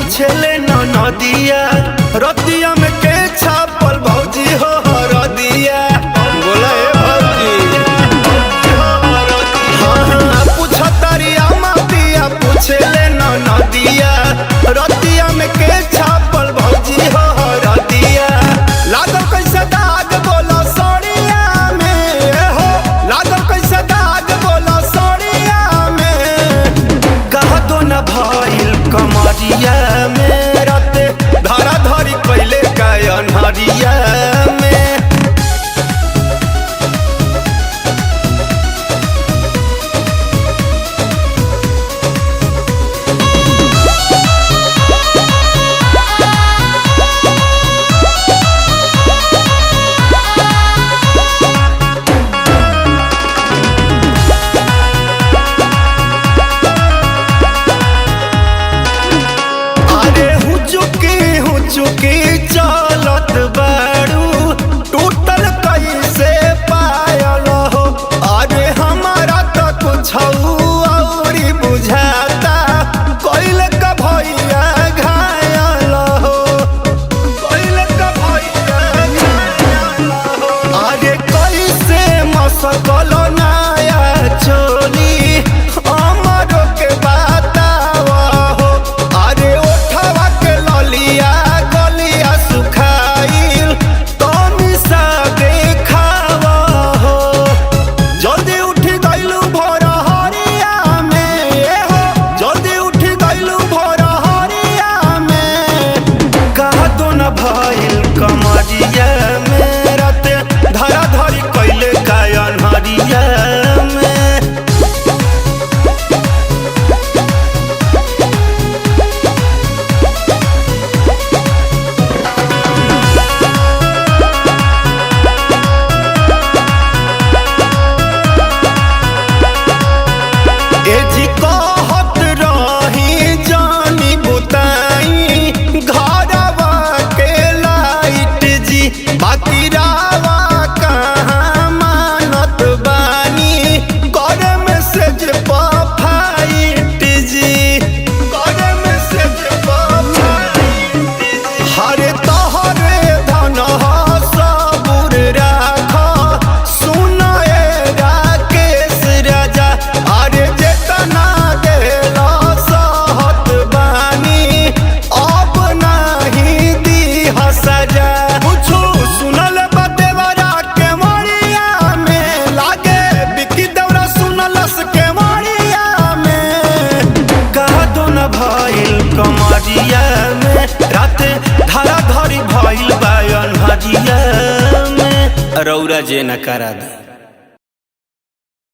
छेले नदिया रतिया में के छापल भौजी हो रदिया बोला भौजी हाँ पूछतारिया मातिया पूछेले नदिया रतिया में के छापल भौजी हो रदिया लागल कैसे दाग बोला सड़िया में हो लागल कैसे दाग बोला सड़िया में कहा तो न भइल कमरिया हरिया में अरे हुचुकी चलत बारू टूटल कैसे पायल हो अरे हमारा तो कुछ औरी बुझाता कोइल का भैया घायल हो कोइल का भैया घायल हो अरे कैसे मसकल नया चोली अमरो के बतावा हो अरे ओठवा के ललिया भइल कमरिया में राते धरा धरी कैले गायन हरिया में ए जी कहत रही जानी बुताई घर बाकी रावा कहाँ मानत बानी कर मैसेज फाइट जी कर मैसेज हरे तोहरे धन सबूर राख सुनाए राकेश राजा अरे जेतना देला सहत बानी अब नहीं दी सजा कमरिया में राते धरा धरी भइल बायन हरिया में रौरा जे न करा दे।